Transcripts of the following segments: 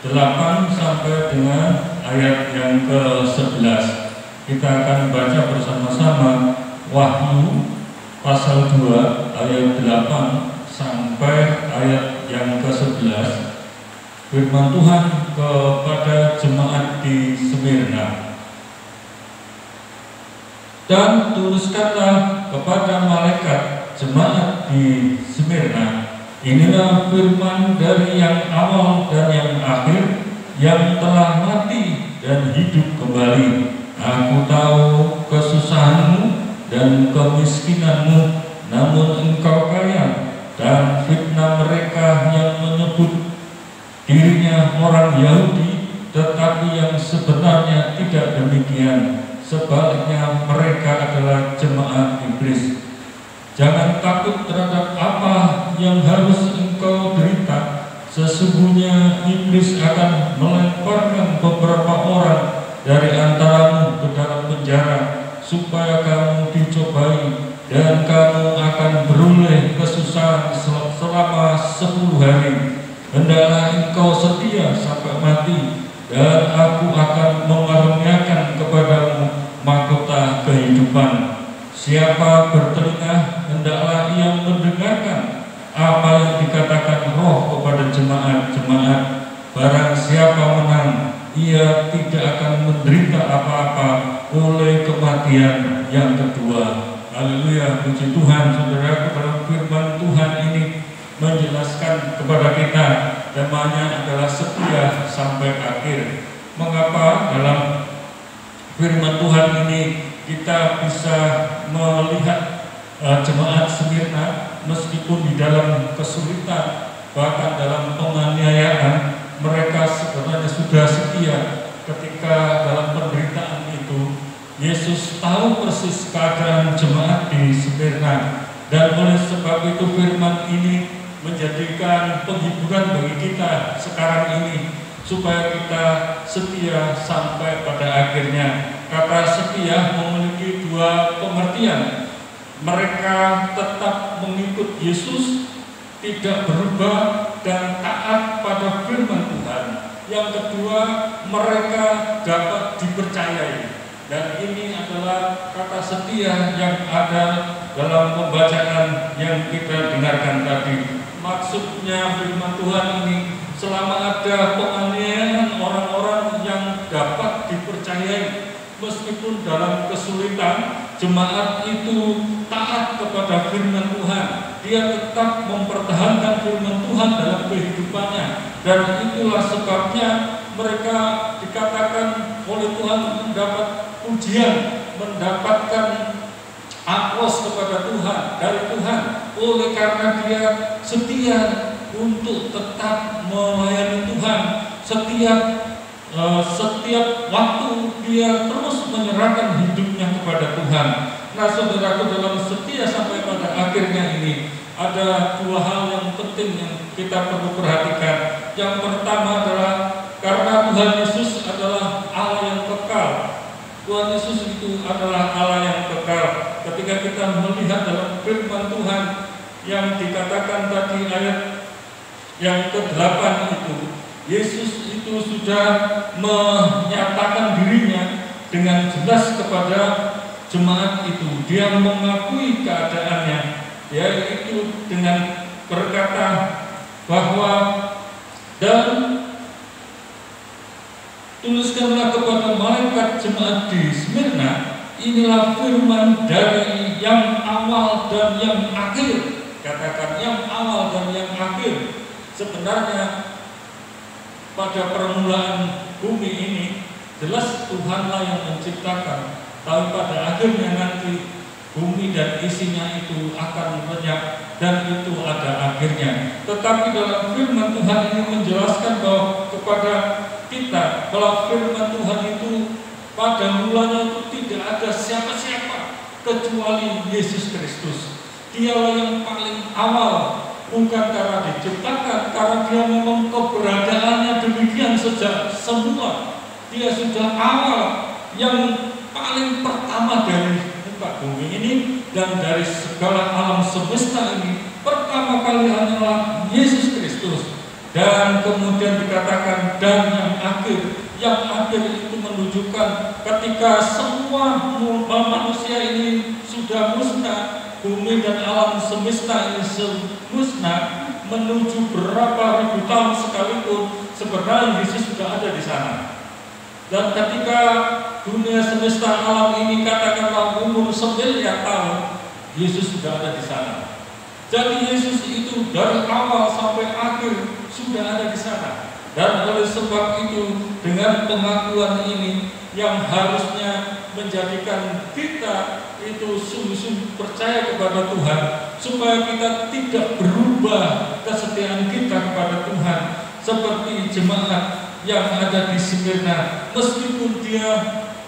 8 sampai dengan ayat yang ke-11. Kita akan baca bersama-sama Wahyu pasal 2 ayat 8 sampai ayat yang ke-11. Firman Tuhan kepada jemaat di Smyrna. Dan tuliskanlah kepada malaikat jemaat di Smyrna, inilah firman dari yang awal dan yang akhir, yang telah mati dan hidup kembali. Aku tahu kesusahanmu dan kemiskinanmu, namun engkau kaya, dan fitnah mereka yang menyebut dirinya orang Yahudi, tetapi yang sebenarnya tidak demikian. Sebaliknya mereka adalah jemaat iblis. Jangan takut terhadap apa yang harus engkau derita. Sesungguhnya iblis akan melemparkan beberapa orang dari antaramu ke dalam penjara, supaya kamu dicobai, dan kamu akan beroleh kesusahan selama 10 hari. Hendaklah engkau setia sampai mati, dan aku akan mengaruniakan kepadamu mahkota kehidupan. Siapa bertelinga, hendaklah ia mendengarkan apa yang dikatakan Roh kepada jemaat-jemaat. Barang siapa menang, ia tidak akan menderita apa-apa oleh kematian yang kedua. Haleluya, puji Tuhan. Saudaraku, dalam firman Tuhan ini menjelaskan kepada kita, temanya adalah setia sampai akhir. Mengapa dalam firman Tuhan ini kita bisa melihat jemaat Smyrna meskipun di dalam kesulitan, bahkan dalam penganiayaan, mereka sebenarnya sudah setia ketika dalam penderitaan itu. Yesus tahu persis keadaan jemaat di Smyrna, dan oleh sebab itu firman ini menjadikan penghiburan bagi kita sekarang ini, supaya kita setia sampai pada akhirnya. Kata setia memiliki dua pengertian. Mereka tetap mengikut Yesus, tidak berubah dan taat pada firman Tuhan. Yang kedua, mereka dapat dipercayai. Dan ini adalah kata setia yang ada dalam pembacaan yang kita dengarkan tadi. Maksudnya firman Tuhan ini, selama ada penganiayaan orang-orang yang dapat dipercayai, meskipun dalam kesulitan, jemaat itu taat kepada firman Tuhan. Dia tetap mempertahankan firman Tuhan dalam kehidupannya, dan itulah sebabnya mereka dikatakan oleh Tuhan mendapat pujian, mendapatkan aplaus kepada Tuhan, dari Tuhan, oleh karena dia setia untuk tetap melayani Tuhan. Setiap waktu dia terus menyerahkan hidupnya kepada Tuhan. Nah, saudaraku, dalam setia sampai pada akhirnya ini ada dua hal yang penting yang kita perlu perhatikan. Yang pertama adalah karena Tuhan Yesus adalah Allah yang kekal. Tuhan Yesus itu adalah Allah yang kekal. Ketika kita melihat dalam firman Tuhan yang dikatakan tadi ayat yang ke-8 itu, Yesus itu sudah menyatakan dirinya dengan jelas kepada jemaat itu. Dia mengakui keadaannya, yaitu dengan berkata bahwa, dan tuliskanlah kepada malaikat jemaat di Smyrna, inilah firman dari yang awal dan yang akhir. Katakan yang awal dan yang akhir. Sebenarnya pada permulaan bumi ini jelas Tuhanlah yang menciptakan, tapi pada akhirnya nanti bumi dan isinya itu akan lenyap, dan itu ada akhirnya. Tetapi dalam firman Tuhan ini menjelaskan bahwa kepada kita, kalau firman Tuhan itu pada mulanya itu tidak ada siapa-siapa kecuali Yesus Kristus. Dialah yang paling awal, bukan karena diciptakan, karena dia memang keberadaannya demikian sejak semula. Dia sudah awal, yang paling pertama dari muka bumi ini dan dari segala alam semesta ini. Pertama kali hanyalah Yesus Kristus. Dan kemudian dikatakan dan yang akhir itu menunjukkan ketika semua manusia ini sudah musnah, bumi dan alam semesta ini musnah, menuju berapa ribu tahun sekalipun, sebenarnya Yesus sudah ada di sana. Dan ketika dunia semesta alam ini katakanlah umur 1 miliar tahun, Yesus sudah ada di sana. Jadi Yesus itu dari awal sampai akhir sudah ada di sana. Dan oleh sebab itu, dengan pengakuan ini yang harusnya menjadikan kita itu sungguh-sungguh percaya kepada Tuhan, supaya kita tidak berubah kesetiaan kita kepada Tuhan seperti jemaat yang ada di Smyrna, meskipun dia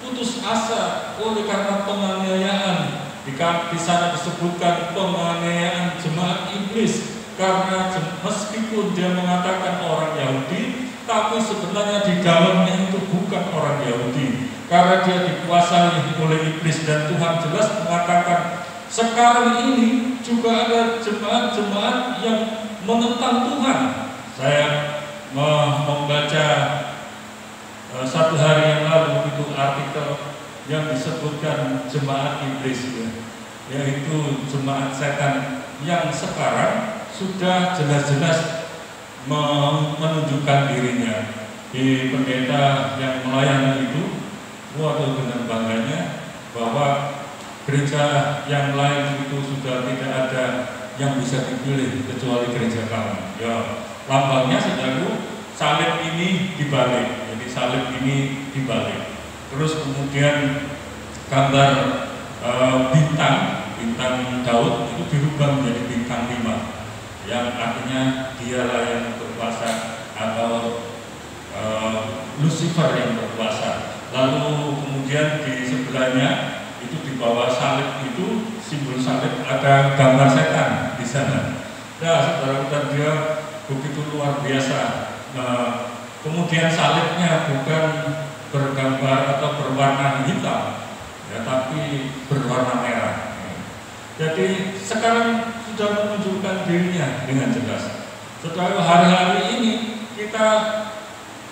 putus asa oleh karena penganiayaan. Di sana disebutkan penganiayaan jemaat iblis, karena meskipun dia mengatakan orang Yahudi, tapi sebenarnya di dalamnya itu bukan orang Yahudi, karena dia dikuasai oleh iblis. Dan Tuhan jelas mengatakan sekarang ini juga ada jemaat-jemaat yang menentang Tuhan. Saya membaca satu hari yang lalu itu artikel yang disebutkan jemaat iblis, yaitu jemaat setan yang sekarang sudah jelas-jelas menunjukkan dirinya. Di pendeta yang melayani itu, waduh, dengan bangganya bahwa gereja yang lain itu sudah tidak ada yang bisa dipilih kecuali gereja kami. Ya, lambangnya saudaraku, salib ini dibalik. Jadi salib ini dibalik. Terus kemudian gambar bintang Daud itu dirubah menjadi bintang 5, yang artinya dialah yang berkuasa, atau Lucifer yang berkuasa. Lalu kemudian di sebelahnya itu di bawah salib itu, simbol salib, ada gambar setan di sana. Nah, saudara-saudara, dia begitu luar biasa. Kemudian salibnya bukan bergambar atau berwarna hitam, ya, tapi berwarna merah. Jadi sekarang sudah menunjukkan dirinya dengan jelas. Setelah hari-hari ini kita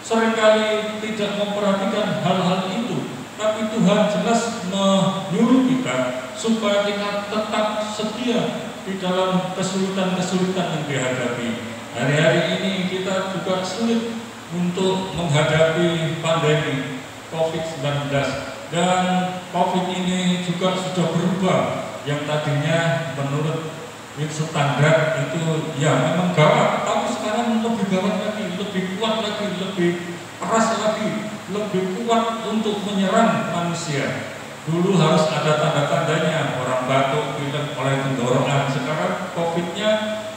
seringkali tidak memperhatikan hal-hal itu, tapi Tuhan jelas menyuruh kita supaya kita tetap setia di dalam kesulitan-kesulitan yang dihadapi. Hari-hari ini kita juga sulit untuk menghadapi pandemi COVID-19, dan COVID ini juga sudah berubah. Yang tadinya menurut standar itu ya memang gawat, tapi sekarang lebih gawat lagi, lebih kuat lagi, lebih keras lagi, lebih kuat untuk menyerang manusia. Dulu harus ada tanda-tandanya, orang batuk, pilek, oleh tenggorokan. Sekarang COVID-nya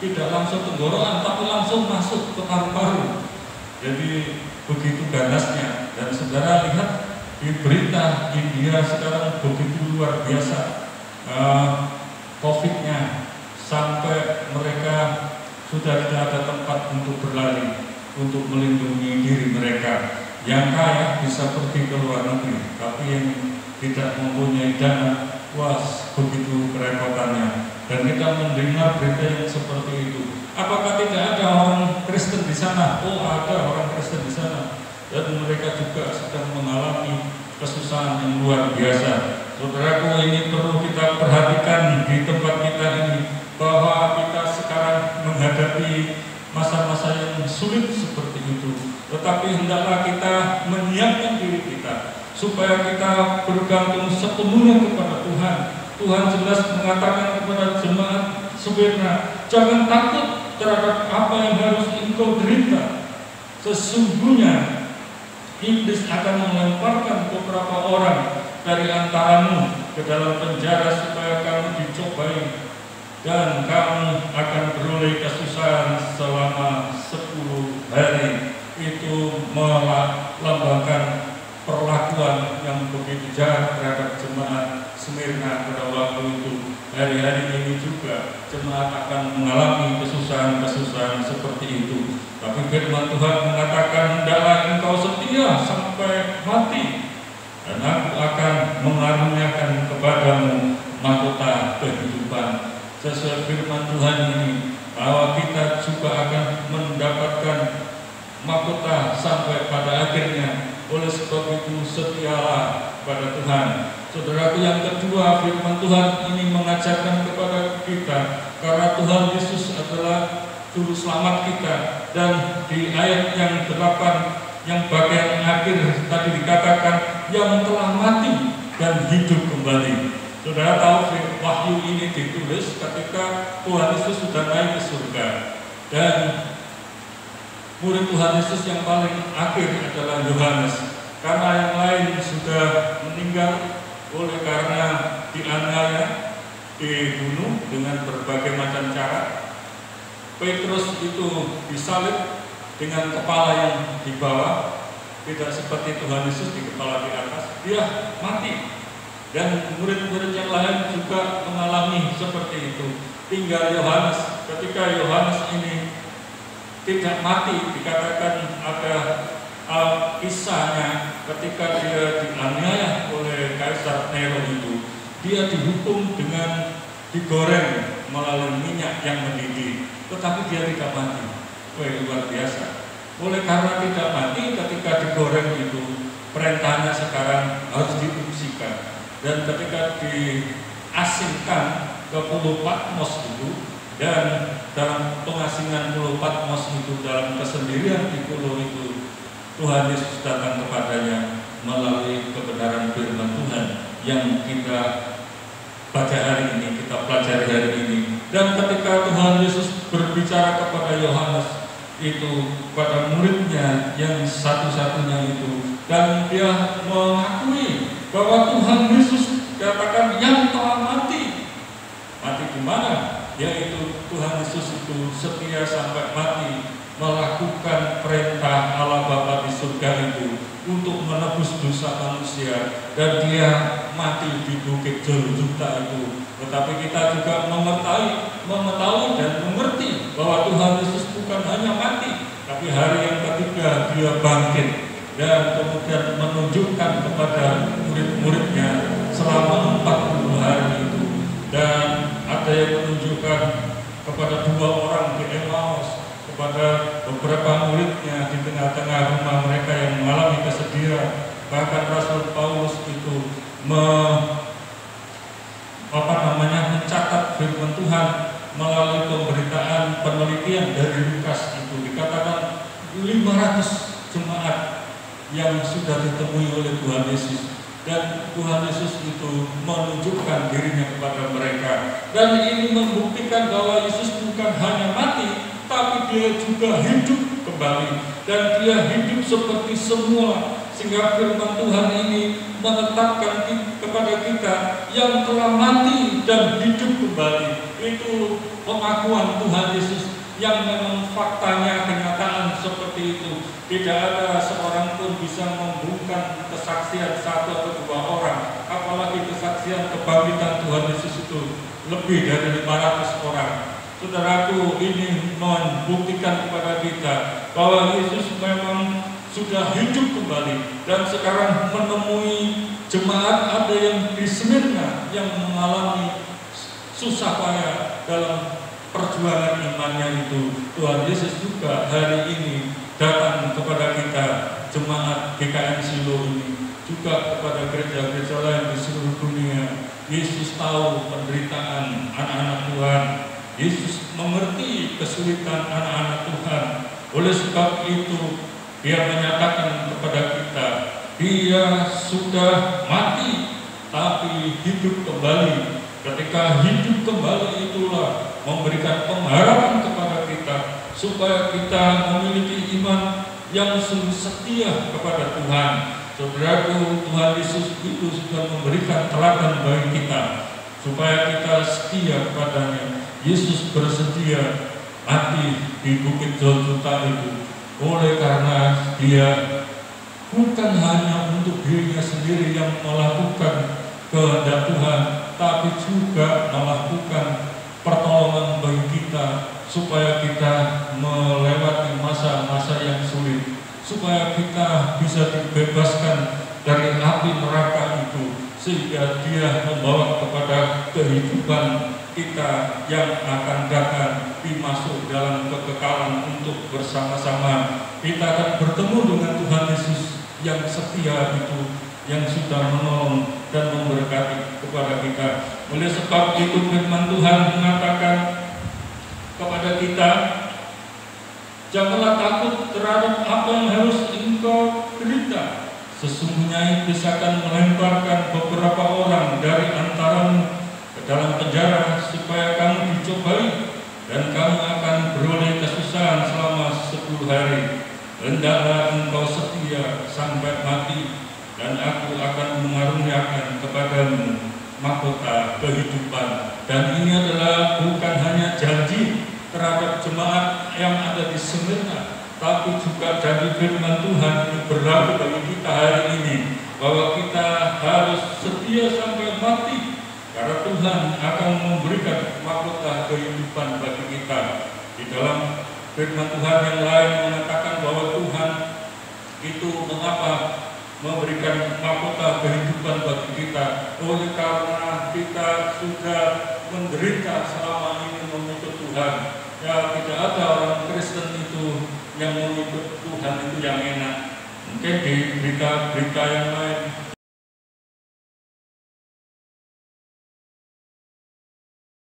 tidak langsung tenggorokan, tapi langsung masuk ke paru-paru. Jadi begitu ganasnya. Dan saudara lihat di berita India sekarang begitu luar biasa COVID-nya, sampai mereka sudah tidak ada tempat untuk berlari, untuk melindungi diri mereka. Yang kaya bisa pergi ke luar negeri, tapi yang tidak mempunyai dana, wah, begitu kerepotannya. Dan kita mendengar berita yang seperti itu. Apakah tidak ada orang Kristen di sana? Oh, ada orang Kristen di sana. Dan mereka juga sedang mengalami kesusahan yang luar biasa. Saudaraku, ini perlu kita perhatikan di tempat kita ini, bahwa kita sekarang menghadapi masa-masa yang sulit seperti itu. Tetapi hendaklah kita menyiapkan diri kita supaya kita bergantung sepenuhnya kepada Tuhan. Tuhan jelas mengatakan kepada jemaat Smyrna, jangan takut terhadap apa yang harus engkau derita. Sesungguhnya iblis akan melemparkan beberapa orang dari antaramu ke dalam penjara supaya kamu dicobai, dan kamu akan beroleh kesusahan selama 10 hari. Itu melambangkan perlakuan yang begitu jahat terhadap jemaat Smyrna pada waktu itu. Hari-hari ini juga jemaat akan mengalami kesusahan-kesusahan seperti itu. Tapi firman Tuhan mengatakan, hendaklah engkau setia sampai mati, dan aku akan mengaruniakan kepadamu mahkota kehidupan. Sesuai firman Tuhan ini, bahwa kita juga akan mendapatkan pada akhirnya. Oleh sebab itu setialah pada Tuhan. Saudaraku, yang kedua, firman Tuhan ini mengajarkan kepada kita, karena Tuhan Yesus adalah juru selamat kita. Dan di ayat yang 8 yang bagian akhir tadi dikatakan yang telah mati dan hidup kembali. Saudara tahu wahyu ini ditulis ketika Tuhan Yesus sudah naik ke surga, dan murid Tuhan Yesus yang paling akhir adalah Yohanes, karena yang lain sudah meninggal oleh karena dianiaya, dibunuh dengan berbagai macam cara. Petrus itu disalib dengan kepala yang di bawah, tidak seperti Tuhan Yesus di kepala di atas, dia mati. Dan murid-murid yang lain juga mengalami seperti itu. Tinggal Yohanes, ketika Yohanes ini tidak mati, dikatakan ada kisahnya ketika dia dianiaya oleh Kaisar Nero itu, dia dihukum dengan digoreng melalui minyak yang mendidih, tetapi dia tidak mati. Wah, luar biasa. Oleh karena tidak mati ketika digoreng itu, perintahnya sekarang harus diungsikan. Dan ketika diasingkan ke Pulau Patmos itu, dan dalam pengasingan Pulau Patmos itu, dalam kesendirian di pulau itu, Tuhan Yesus datang kepadanya melalui kebenaran firman Tuhan yang kita baca hari ini, kita pelajari hari ini. Dan ketika Tuhan Yesus berbicara kepada Yohanes itu, pada muridnya yang satu-satunya itu, dan dia mengakui bahwa Tuhan Yesus katakan yang telah mati. Mati di mana? Yaitu Tuhan Yesus itu setia sampai mati, melakukan perintah Allah Bapa di surga itu untuk menebus dosa manusia, dan dia mati di bukit Golgota itu. Tetapi kita juga mengetahui dan mengerti bahwa Tuhan Yesus bukan hanya mati, tapi hari yang ketiga dia bangkit, dan kemudian menunjukkan kepada murid-muridnya selama 40 hari itu. Dan ada yang menunjukkan kepada 2 orang di Emmaus, kepada beberapa muridnya di tengah-tengah rumah mereka yang mengalami kesedihan. Bahkan Rasul Paulus itu mencatat firman Tuhan melalui pemberitaan penelitian dari Lukas itu, dikatakan 500 jemaat yang sudah ditemui oleh Tuhan Yesus, dan Tuhan Yesus itu menunjukkan dirinya kepada mereka. Dan ini membuktikan bahwa Yesus bukan hanya mati, tapi dia juga hidup kembali, dan dia hidup seperti semula. Sehingga firman Tuhan ini menetapkan kepada kita yang telah mati dan hidup kembali. Itu pengakuan Tuhan Yesus yang memang faktanya kenyataan seperti itu. Tidak ada seorang pun bisa membungkam kesaksian 1 atau 2 orang, apalagi kesaksian kebangkitan Tuhan Yesus itu lebih dari 500 orang. Saudaraku, ini membuktikan kepada kita bahwa Yesus memang sudah hidup kembali, dan sekarang menemui jemaat ada yang di Smyrna yang mengalami susah payah dalam perjuangan imannya itu. Tuhan Yesus juga hari ini datang kepada kita, jemaat GKM Silo ini, juga kepada gereja-gereja lain di seluruh dunia. Yesus tahu penderitaan anak-anak Tuhan. Yesus mengerti kesulitan anak-anak Tuhan. Oleh sebab itu dia menyatakan kepada kita, dia sudah mati tapi hidup kembali. Ketika hidup kembali itulah memberikan pengharapan kepada kita supaya kita memiliki iman yang sungguh setia kepada Tuhan. Saudaraku, Tuhan Yesus itu sudah memberikan teladan bagi kita supaya kita setia kepadanya. Yesus bersedia mati di bukit Golgota itu oleh karena dia bukan hanya untuk dirinya sendiri yang melakukan kehendak Tuhan, tapi juga melakukan pertolongan bagi kita supaya kita melewati masa-masa yang sulit, supaya kita bisa dibebaskan dari api neraka itu, sehingga dia membawa kepada kehidupan kita yang akan datang, dimasuk dalam kekekalan untuk bersama-sama. Kita akan bertemu dengan Tuhan Yesus setia itu yang sudah menolong dan memberkati kepada kita. Oleh sebab itu firman Tuhan mengatakan kepada kita, janganlah takut terhadap apa yang harus engkau derita. Sesungguhnya iblis akan melemparkan beberapa orang dari antaramu ke dalam penjara supaya kamu dicobai, dan kamu akan beroleh kesusahan selama 10 hari. Hendaklah engkau setia sampai mati, dan aku akan mengaruniakan kepadamu mahkota kehidupan. Dan ini adalah bukan hanya janji terhadap jemaat yang ada di Smyrna, tapi juga janji firman Tuhan yang berlaku bagi kita hari ini, bahwa kita harus setia sampai mati, karena Tuhan akan memberikan mahkota kehidupan bagi kita. Di dalam firman Tuhan yang lain mengatakan bahwa Tuhan itu mengapa memberikan mahkota kehidupan bagi kita, oleh karena kita sudah menderita selama ini mengikut Tuhan. Ya, tidak ada orang Kristen itu yang mengikut Tuhan itu yang enak. Mungkin di berita-berita yang lain